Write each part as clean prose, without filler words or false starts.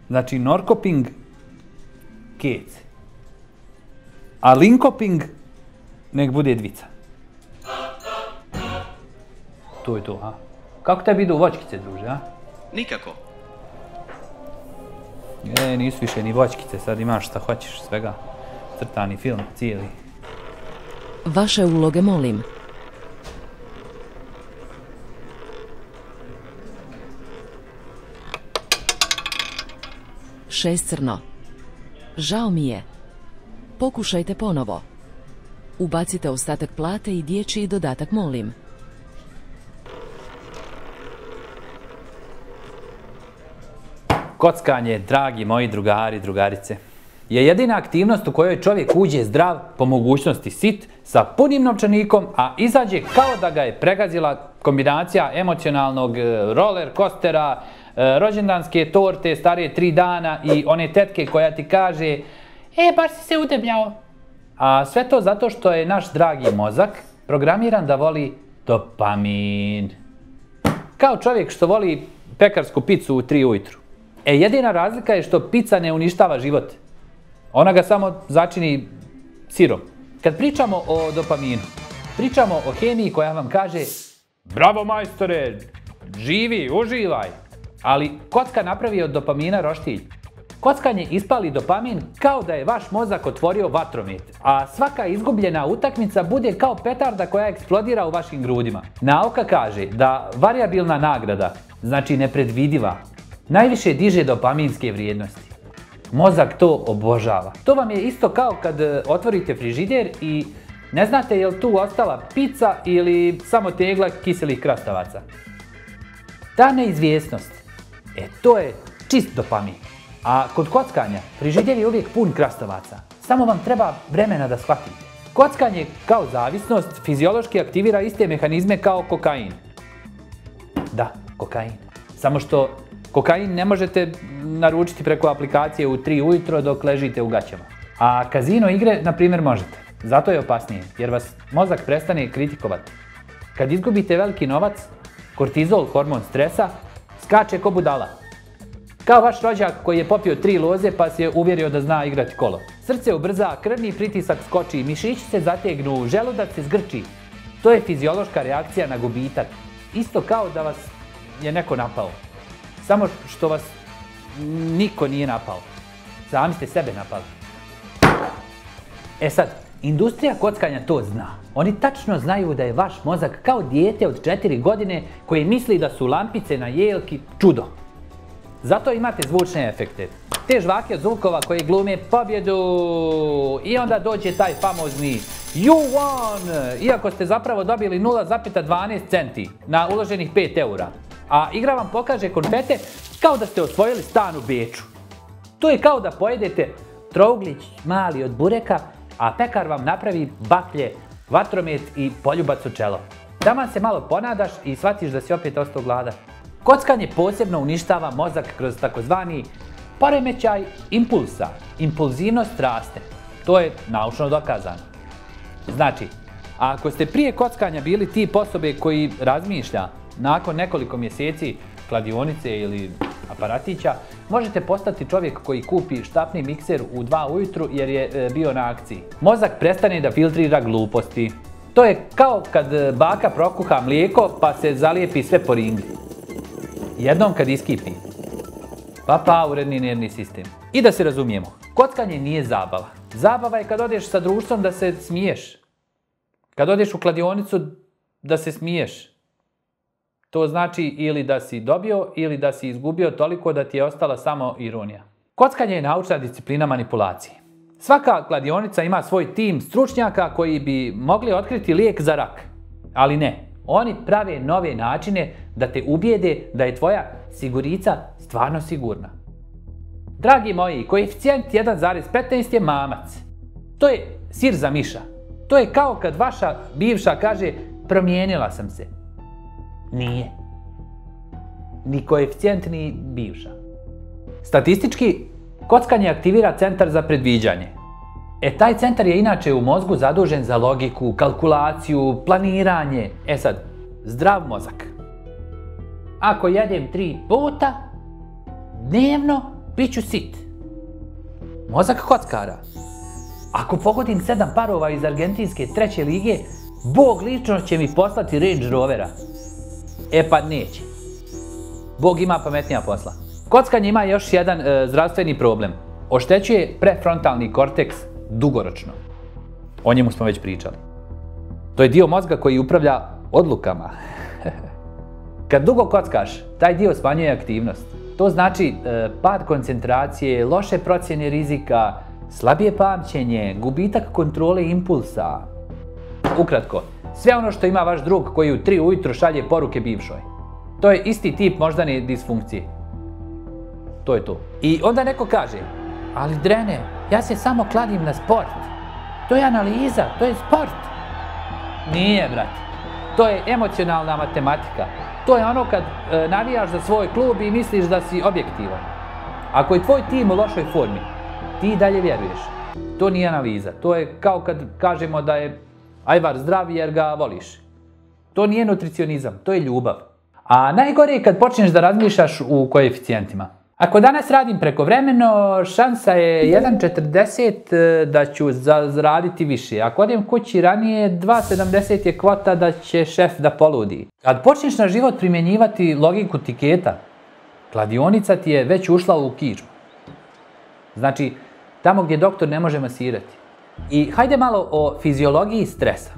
Znači, Norrköping, kec. A Linköping, nek bude dvica. To je to, a? Kako tebi idu voćkice, druže, a? Nikako. Nisu više ni voćkice, sad imaš šta hoćeš, svega. Crtani film, cijeli. Vaše uloge, molim. Šest crno. Žao mi je. Pokušajte ponovo. Ubacite ostatak plate i dječji dodatak, molim. Kockanje, dragi moji drugari i drugarice, je jedina aktivnost u kojoj čovjek uđe zdrav, po mogućnosti sit, sa punim novčanikom, a izađe kao da ga je pregazila kombinacija emocionalnog roller coastera, rođendanske torte starije 3 dana i one tetke koja ti kaže baš si se udebljao. A sve to zato što je naš dragi mozak programiran da voli dopamin. Kao čovjek što voli pekarsku picu u 3 ujutru. Jedina razlika je što pica ne uništava život. Ona ga samo začini sirom. Kad pričamo o dopaminu, pričamo o hemiji koja vam kaže bravo majstore, živi, uživaj. Ali kocka napravi od dopamina roštilj. Kockanje ispali dopamin kao da je vaš mozak otvorio vatromet, a svaka izgubljena utakmica bude kao petarda koja eksplodira u vašim grudima. Nauka kaže da varijabilna nagrada, znači nepredvidiva, najviše diže dopaminske vrijednosti. Mozak to obožava. To vam je isto kao kad otvorite frižider i ne znate je li tu ostala pizza ili samo tegla kiselih krastavaca. Ta neizvjesnost, to je čist dopamin. A kod kockanja, frižider je uvijek pun krastavaca. Samo vam treba vremena da shvatite. Kockanje kao zavisnost fiziološki aktivira iste mehanizme kao kokain. Da, kokain. Samo što kokain ne možete naručiti preko aplikacije u 3 ujutro dok ležite u gaćama. A kazino igre, na primjer, možete. Zato je opasnije, jer vas mozak prestane kritikovati. Kad izgubite veliki novac, kortizol, hormon stresa, skače ko budala. Kao vaš rođak koji je popio 3 loze pa se je uvjerio da zna igrati kolo. Srce ubrza, krvni pritisak skoči, mišići se zategnu, želudac se zgrči. To je fiziološka reakcija na gubitak. Isto kao da vas je neko napao. Samo što vas niko nije napao. Sami ste sebe napali. Sad, industrija kockanja to zna. Oni tačno znaju da je vaš mozak kao dijete od 4 godine koje misli da su lampice na jelki čudo. Zato imate zvučne efekte. Te žvake od zvukova koji glume pobjedu i onda dođe taj famozni You won! Iako ste zapravo dobili 0,12 centi na uloženih 5 eura. A igra vam pokaže konfete kao da ste osvojili stan u Beču. To je kao da pojedete trouglić mali od bureka, a pekar vam napravi baklje, vatromet i poljubac u čelo. Taman se malo ponadaš i shvatiš da si opet ostao gladan. Kockanje posebno uništava mozak kroz takozvani poremećaj impulsa. Impulzivnost raste. To je naučno dokazano. Znači, ako ste prije kockanja bili tip osobe koji razmišlja, nakon nekoliko mjeseci kladionice ili aparatića, možete postati čovjek koji kupi štapni mikser u 2 ujutru jer je bio na akciji. Mozak prestane da filtrira gluposti. To je kao kad baka prokuha mlijeko pa se zalijepi sve po ringli. Jednom kad iskipi. Pa, uredni nervni sistem. I da se razumijemo, kockanje nije zabava. Zabava je kad odeš sa društvom da se smiješ. Kad odeš u kladionicu da se smiješ. To znači ili da si dobio ili da si izgubio toliko da ti je ostala samo ironija. Kockanje je naučna disciplina manipulacije. Svaka kladionica ima svoj tim stručnjaka koji bi mogli otkriti lijek za rak. Ali ne. Oni prave nove načine da te ubijede da je tvoja sigurica stvarno sigurna. Dragi moji, koeficijent 1,15 je mamac. To je sir za miša. To je kao kad vaša bivša kaže promijenila sam se. Nije. Ni koeficijent, ni bivša. Statistički, kockanje aktivira centar za predviđanje. Taj centar je inače u mozgu zadužen za logiku, kalkulaciju, planiranje. Sad, zdrav mozak. Ako jedem 3 puta dnevno, Biću sit. Mozak kockara. Ako pogodim 7 parova iz argentinske 3. lige, Bog lično će mi poslati Range Rovera. E pa neće. Bog ima pametnija posla. Kockanje ima još jedan zdravstveni problem. Oštećuje prefrontalni korteks dugoročno. O njemu smo već pričali. To je dio mozga koji upravlja odlukama. Kad dugo kockaš, taj dio smanjuje aktivnost. To znači pad koncentracije, loše procjene rizika, slabije pamćenje, gubitak kontrole impulsa. Ukratko, sve ono što ima vaš drug koji u 3 ujutro šalje poruke bivšoj. To je isti tip moždane disfunkcije. To je to. I onda neko kaže, ali Drene, ja se samo kladim na sport. To je analiza, to je sport. Nije, brate. To je emocionalna matematika. To je ono kad navijaš za svoj klub i misliš da si objektivan. Ako je tvoj tim u lošoj formi, ti dalje vjeruješ. To nije analiza. To je kao kad kažemo da je ajvar zdrav jer ga voliš. To nije nutricionizam, to je ljubav. A najgore je kad počneš da razmišljaš u koeficijentima. Ako danas radim prekovremeno, šansa je 1,40 da ću zaraditi više. Ako odem kući ranije, 2,70 je kvota da će šef da poludi. Kad počneš na život primjenjivati logiku tiketa, kladionica ti je već ušla u kičmu. Znači, tamo gdje doktor ne može masirati. I hajde malo o fiziologiji stresa.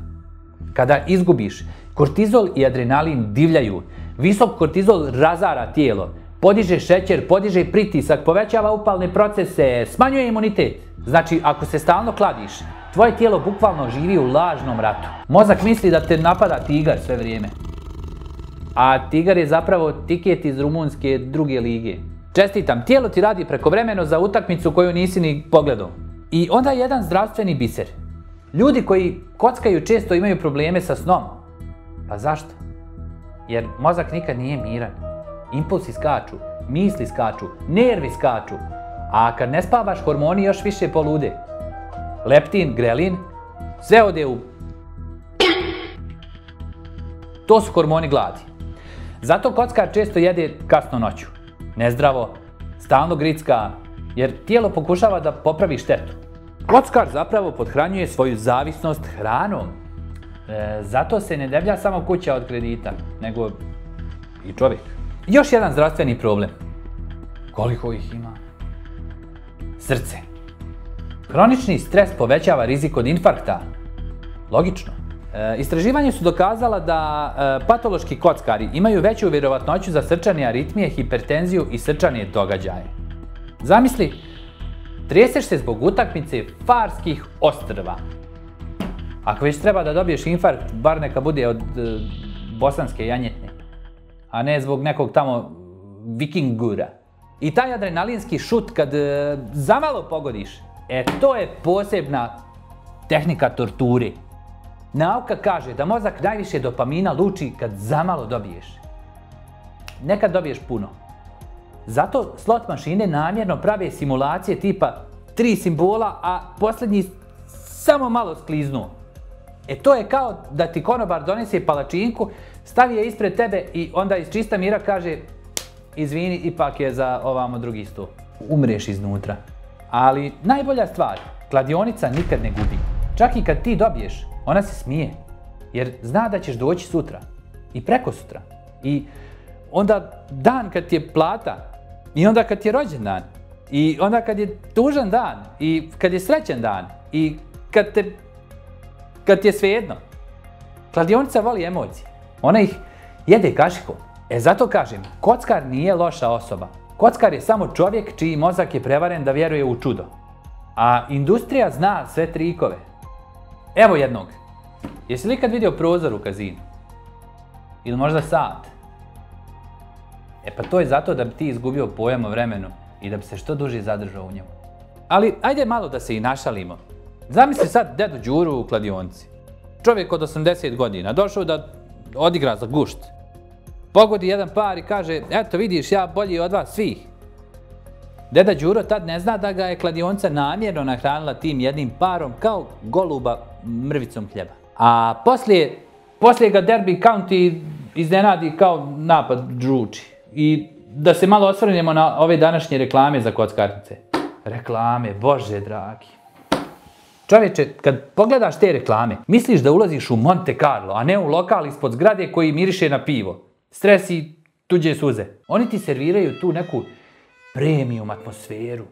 Kada izgubiš, kortizol i adrenalin divljaju. Visok kortizol razara tijelo. Podiže šećer, podiže pritisak, povećava upalne procese, smanjuje imunitet. Znači, ako se stalno kladiš, tvoje tijelo bukvalno živi u lažnom ratu. Mozak misli da te napada tigar sve vrijeme. A tigar je zapravo tiket iz rumunjske 2. lige. Čestitam, tijelo ti radi prekovremeno za utakmicu koju nisi ni pogledao. I onda jedan zdravstveni biser. Ljudi koji kockaju često imaju probleme sa snom. Pa zašto? Jer mozak nikad nije miran. Impulsi skaču, misli skaču, nervi skaču. A kad ne spavaš, hormoni još više polude. Leptin, grelin, sve ode u... To su hormoni gladi. Zato kockar često jede kasno noću. Nezdravo, stalno gricka, jer tijelo pokušava da popravi štetu. Kockar zapravo pothranjuje svoju zavisnost hranom. Zato se ne deblja samo kuća od kredita, nego i čovjek. Još jedan zdravstveni problem. Koliko ih ima? Srce. Hronični stres povećava rizik od infarkta. Logično. Istraživanja su dokazala da patološki kockari imaju veću vjerovatnoću za srčane aritmije, hipertenziju i srčane događaje. Zamisli, treseš se zbog utakmice Farskih ostrva. Ako već treba da dobiješ infarkt, bar neka bude od bosanske janjetne, a ne zbog nekog tamo vikingura. I taj adrenalinski šut kad zamalo pogodiš, to je posebna tehnika torture. Nauka kaže da mozak najviše dopamina luči kad zamalo dobiješ. Nekad dobiješ puno. Zato slot mašine namjerno prave simulacije tipa 3 simbola, a posljednji samo malo skliznuo. To je kao da ti konobar donese palačinku, stavi je ispred tebe i onda iz čista mira kaže izvini, ipak je za ovamo drugi sto. Umreš iznutra. Ali najbolja stvar, kladionica nikad ne gubi. Čak i kad ti dobiješ, ona se smije. Jer zna da ćeš doći sutra. I preko sutra. I onda dan kad ti je plata. I onda kad ti je rođendan. I onda kad je tužan dan. I kad je srećan dan. I kad ti je svejedno. Kladionica voli emocije. Ona ih jede kašikom. Zato kažem, kockar nije loša osoba. Kockar je samo čovjek čiji mozak je prevaren da vjeruje u čudo. A industrija zna sve trikove. Evo jednog. Jesi li ikad vidio prozor u kazinu? Ili možda sat? Pa to je zato da bi ti izgubio pojam o vremenu i da bi se što duže zadržao u njemu. Ali ajde malo da se i našalimo. Zamisli sad dedu Đuru u kladionici. Čovjek od 80 godina, došao da odigra za gušt. Pogodi jedan par i kaže, eto vidiš, ja bolji od vas svih. Deda Đuro tad ne zna da ga je kladionica namjerno nahranila tim jednim parom kao goluba mrvicom hljeba. A poslije ga Derby County iznenadi kao napad žuči. I da se malo osvrnemo na ove današnje reklame za kockarnice. Reklame, Bože dragi. Čovječe, kad pogledaš te reklame, misliš da ulaziš u Monte Carlo, a ne u lokal ispod zgrade koji miriše na pivo. Stres i tuđe suze. Oni ti serviraju tu neku premium atmosferu.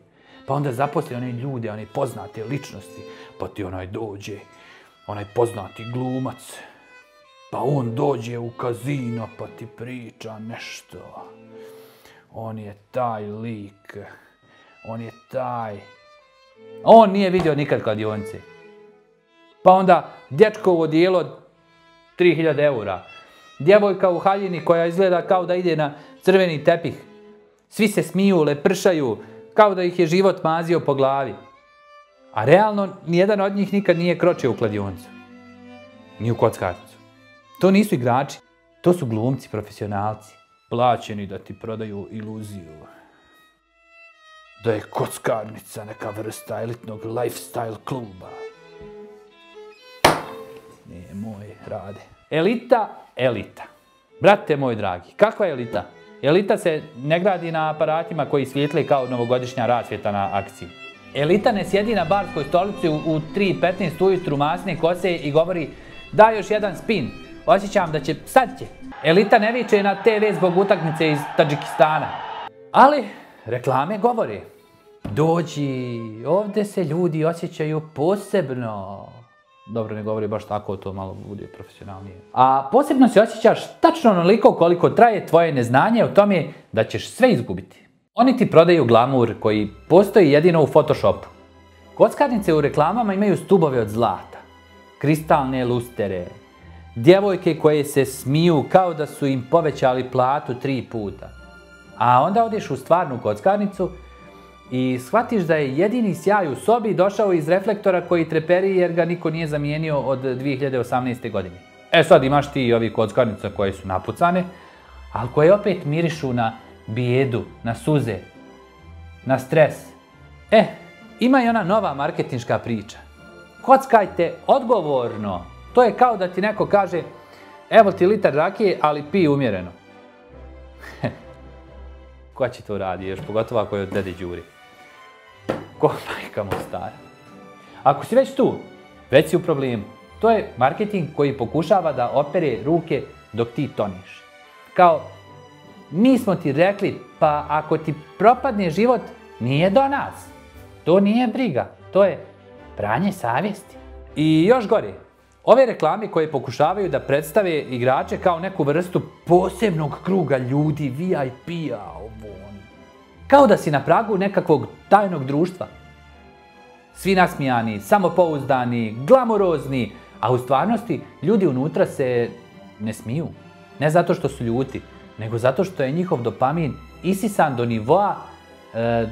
Pa onda zaposli one ljude, one poznate ličnosti. Pa ti onaj dođe, onaj poznati glumac. Pa on dođe u kazino pa ti priča nešto. On je taj lik. On je taj. On nije vidio nikad kladionice. Pa onda dječkovo odijelo od 3000 eura. Djevojka u haljini koja izgleda kao da ide na crveni tepih. Svi se smiju, lepršaju, kao da ih je život mazio po glavi. A realno, nijedan od njih nikad nije kročio u kladionicu. Ni u kockarnicu. To nisu igrači, to su glumci, profesionalci. Plaćeni da ti prodaju iluziju. Da je kockarnica neka vrsta elitnog lifestyle kluba. Nije moj, Rade. Elita. Brate moj dragi, kakva je elita? Elita se ne gradi na aparatima koji svijetle kao novogodišnja rasvjeta na akciji. Elita ne sjedi na barskoj stolici u 3:15 ujutru masne kose i govori daj još jedan spin, osjećam da će, sad će. Elita ne viče na TV zbog utakmice iz Tadžikistana. Ali reklame govore. Dođi, ovdje se ljudi osjećaju posebno. Dobro, ne govori baš tako, to malo bude profesionalnije. A posebno se osjećaš tačno onoliko koliko traje tvoje neznanje o tome da ćeš sve izgubiti. Oni ti prodaju glamur koji postoji jedino u Photoshopu. Kockarnice u reklamama imaju stubove od zlata, kristalne lustere, djevojke koje se smiju kao da su im povećali platu 3 puta. A onda odeš u stvarnu kockarnicu i shvatiš da je jedini sjaj u sobi došao iz reflektora koji treperi jer ga niko nije zamijenio od 2018. godine. E sad imaš ti i ovi kockarnica koje su napucane, ali koje opet mirišu na bijedu, na suze, na stres. Ima i ona nova marketinška priča. Kockajte odgovorno. To je kao da ti neko kaže evo ti litar rakije, ali pij umjereno. Ko će to radi, još pogotovo ako je od dede Đuri. Ko majka mu stara. Ako si već tu, već si u problemu. To je marketing koji pokušava da opere ruke dok ti toniš. Kao, mi smo ti rekli, pa ako ti propadne život, nije do nas. To nije briga, to je pranje savjesti. I još gore, ove reklame koje pokušavaju da predstave igrače kao neku vrstu posebnog kruga ljudi, VIP-a, kao da si na pragu nekakvog tajnog društva. Svi nasmijani, samopouzdani, glamurozni, a u stvarnosti ljudi unutra se ne smiju. Ne zato što su ljuti, nego zato što je njihov dopamin isisan do nivoa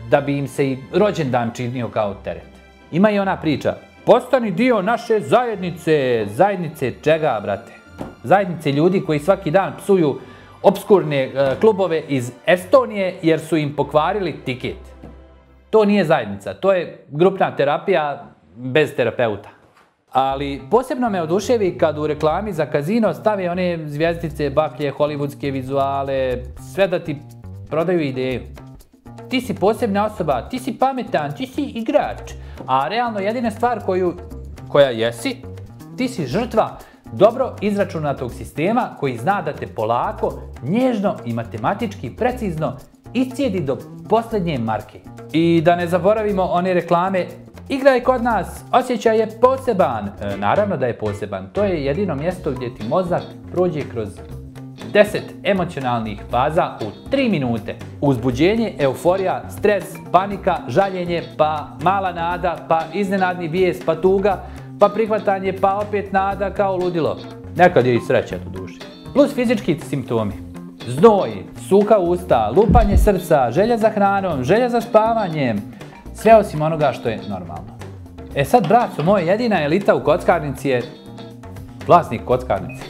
da bi im se i rođendan činio kao teret. Ima i ona priča, postani dio naše zajednice. Zajednice čega, brate? Zajednice ljudi koji svaki dan psuju opskurne klubove iz Estonije jer su im pokvarili tiket. To nije zajednica, to je grupna terapija bez terapeuta. Ali posebno me oduševi kad u reklami za kazino stave one zvjezdice, baklje, hollywoodske vizuale, sve da ti prodaju ideju. Ti si posebna osoba, ti si pametan, ti si igrač. A realno jedina stvar koja jesi, ti si žrtva dobro izračunatog sistema koji zna da te polako, nježno i matematički precizno iscijedi do posljednje marke. I da ne zaboravimo one reklame, igraj kod nas, osjećaj je poseban. Naravno da je poseban, to je jedino mjesto gdje ti mozak prođe kroz 10 emocionalnih faza u 3 minute. Uzbuđenje, euforija, stres, panika, žaljenje, pa mala nada, pa iznenadni bijes, pa tuga, pa prihvatanje, pa opet nada kao ludilo. Nekad je i sreća do duše. Plus fizički simptomi. Znoj, suha usta, lupanje srca, želja za hranom, želja za spavanjem. Sve osim onoga što je normalno. E sad, braco moj, jedina elita u kockarnici je vlasnik kockarnice.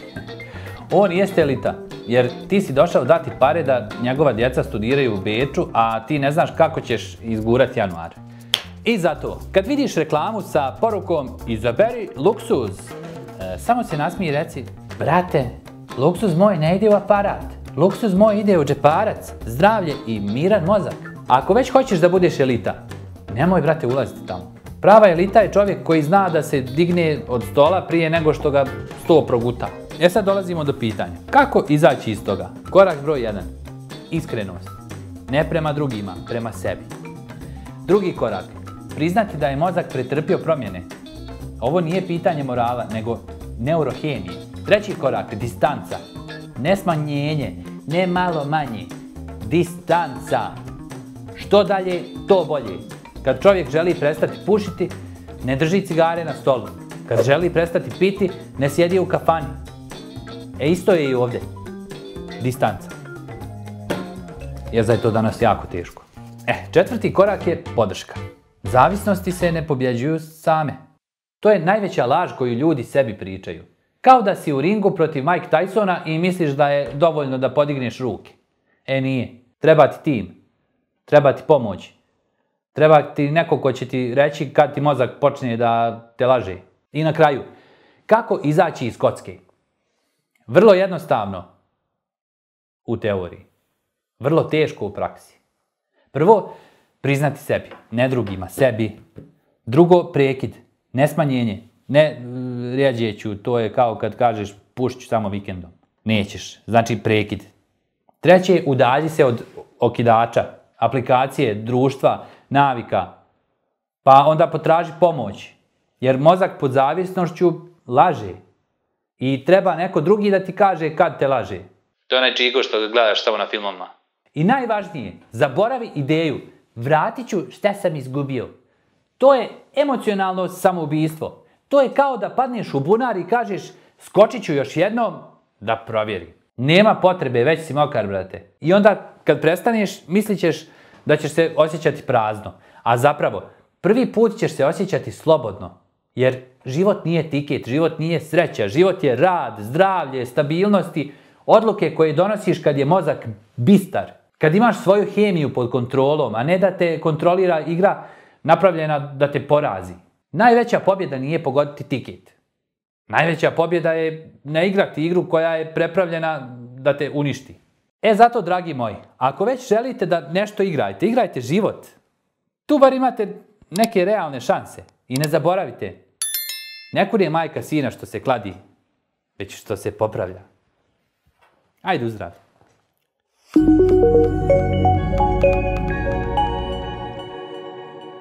On jeste elita, jer ti si došao dati pare da njegova djeca studiraju u Beču, a ti ne znaš kako ćeš izgurati januar. I zato, kad vidiš reklamu sa porukom izaberi luksuz, samo se nasmij i reci, brate, luksuz moj ne ide u aparat, Luksuz moj ide u džeparac, zdravlje i miran mozak. A ako već hoćeš da budeš elita, nemoj, brate, ulaziti tamo. Prava elita je čovjek koji zna da se digne od stola prije nego što ga sto proguta. Sad dolazimo do pitanja. Kako izaći iz toga? Korak broj 1. Iskrenost. Ne prema drugima, prema sebi. Drugi korak. Priznati da je mozak pretrpio promjene. Ovo nije pitanje morala, nego neurohemije. Treći korak. Distanca. Ne smanjenje, ne malo manje. Distanca. Što dalje, to bolje. Kad čovjek želi prestati pušiti, ne drži cigare na stolu. Kad želi prestati piti, ne sjedi u kafani. Isto je i ovdje. Distanca. Jer za je to danas jako teško. Četvrti korak je podrška. Zavisnosti se ne pobjeđuju same. To je najveća laž koju ljudi sebi pričaju. Kao da si u ringu protiv Mike Tysona i misliš da je dovoljno da podigneš ruke. Nije. Treba ti tim. Treba ti pomoć. Treba ti neko ko će ti reći kad ti mozak počne da te laže. I na kraju, kako izaći iz kocke? Vrlo jednostavno u teoriji. Vrlo teško u praksi. Prvo, priznati sebi, ne drugima, sebi. Drugo, prekid, ne smanjenje. Ne rijeđeću, to je kao kad kažeš pušit ću samo vikendom. Nećeš, znači prekid. Treće, udalji se od okidača, aplikacije, društva, navika. Pa onda potraži pomoć. Jer mozak pod zavisnošću laže. I treba neko drugi da ti kaže kad te laže. To je onaj čigo što gledaš samo na filmama. I najvažnije, zaboravi ideju. Vratit ću šta sam izgubio. To je emocionalno samoubistvo. To je kao da padneš u bunar i kažeš skočit ću još jednom da provjerim. Nema potrebe, već si mokar, brate. I onda kad prestaneš, mislit ćeš da ćeš se osjećati prazno. A zapravo, prvi put ćeš se osjećati slobodno. Jer život nije tiket, život nije sreća, život je rad, zdravlje, stabilnosti, odluke koje donosiš kad je mozak bistar. Kad imaš svoju hemiju pod kontrolom, a ne da te kontrolira igra napravljena da te porazi. Najveća pobjeda nije pogoditi tiket. Najveća pobjeda je ne igrati igru koja je prepravljena da te uništi. Zato, dragi moji, ako već želite da nešto igrajte, igrajte život. Tu bar imate neke realne šanse. I ne zaboravite, ne kur je majka sina što se kladi, već što se popravlja. Ajde uzdrav.